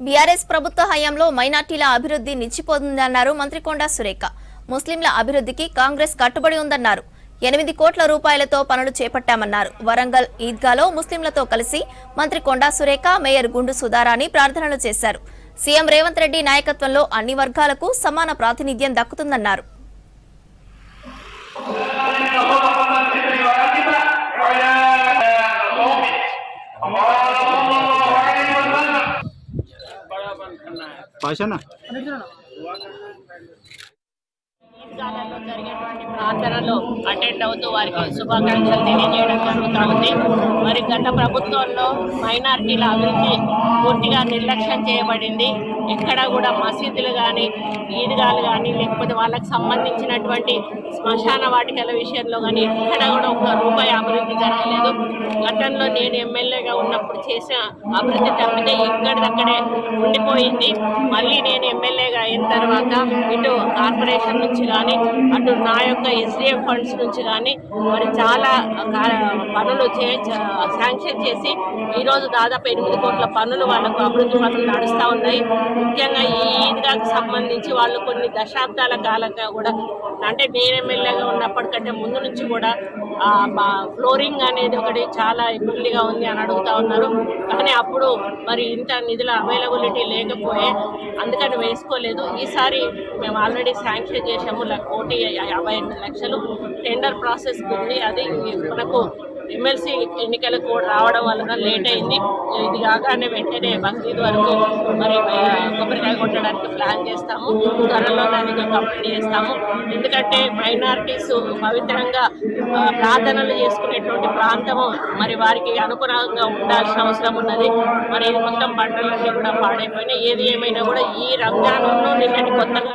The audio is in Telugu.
బీఆర్ఎస్ ప్రభుత్వ హయాంలో మైనార్టీల అభివృద్ధి నిలిచిపోతుందన్నారు మంత్రి కొండా సురేఖ. ముస్లింల అభివృద్ధికి కాంగ్రెస్ కట్టుబడి ఉందన్నారు. 8 కోట్ల రూపాయలతో పనులు చేపట్టామన్నారు. వరంగల్ ఈద్గాలో ముస్లింలతో కలిసి మంత్రి కొండా సురేఖ, మేయర్ గుండు సుధారాణి ప్రార్థనలు చేశారు. సీఎం రేవంత్ రెడ్డి నాయకత్వంలో అన్ని వర్గాలకు సమాన ప్రాతినిధ్యం దక్కుతుందన్నారు. ఈద్గాలలో జరిగేటువంటి ప్రార్థనలో అటెండ్ అవుతూ వారికి శుభాకాంక్షలు తెలియజేయడం జరుగుతుంది. మరి గత ప్రభుత్వంలో మైనారిటీల అభివృద్ధి పూర్తిగా నిర్లక్ష్యం చేయబడింది. ఎక్కడ కూడా మసీదులు కానీ, ఈద్గాలు కానీ, లేకపోతే వాళ్ళకి సంబంధించినటువంటి శ్మశాన వాటికల విషయంలో కానీ ఎక్కడ కూడా ఒక్క రూపాయి అభివృద్ధి జరగలేదు. గతంలో నేను ఎమ్మెల్యేగా ఉన్నప్పుడు చేసిన అభివృద్ధి తప్పితే ఇక్కడిదక్కడే ఉండిపోయింది. మళ్ళీ నేను ఎమ్మెల్యేగా అయిన తర్వాత ఇటు కార్పొరేషన్ నుంచి కానీ, అటు నా యొక్క ఎస్డిఎఫ్ ఫండ్స్ నుంచి కానీ మరి చాలా పనులు శాంక్షన్ చేసి ఈరోజు దాదాపు 8 కోట్ల పనులు వాళ్ళకు అభివృద్ధి పనులు నడుస్తూ ఉన్నాయి. ముఖ్యంగా ఈ ఈద్గాకు సంబంధించి వాళ్ళు కొన్ని దశాబ్దాల కాలంగా కూడా, అంటే నేను ఎమ్మెల్యేగా ఉన్నప్పటికంటే ముందు నుంచి కూడా ఫ్లోరింగ్ అనేది ఒకటి చాలా ఇబ్బందిగా ఉంది అని అడుగుతూ ఉన్నారు. కానీ అప్పుడు మరి ఇంత నిధుల అవైలబిలిటీ లేకపోయే అందుకని వేసుకోలేదు. ఈసారి మేము ఆల్రెడీ శాంక్షన్ చేసాము. 1,58,00,000 టెండర్ ప్రాసెస్ ఉంది. అది మనకు ఎమ్మెల్సీ ఎన్నికలు కూడా రావడం వలన లేట్ అయింది. ఇది కాగానే వెంటనే బక్రీద్ వరకు మరి కొబ్బరికాయ కొట్టడానికి ప్లాన్ చేస్తాము. త్వరలో దాన్ని కంప్లీట్ చేస్తాము. ఎందుకంటే మైనారిటీస్ పవిత్రంగా ప్రార్థనలు చేసుకునేటువంటి ప్రాంతము మరి వారికి అనుగుణంగా ఉండాల్సిన అవసరం ఉన్నది. మరి ఇది మొత్తం పంటలన్నీ కూడా పాడైపోయినాయి. ఏది ఏమైనా కూడా ఈ రంజాన్ను నిన్నటి కొత్తగా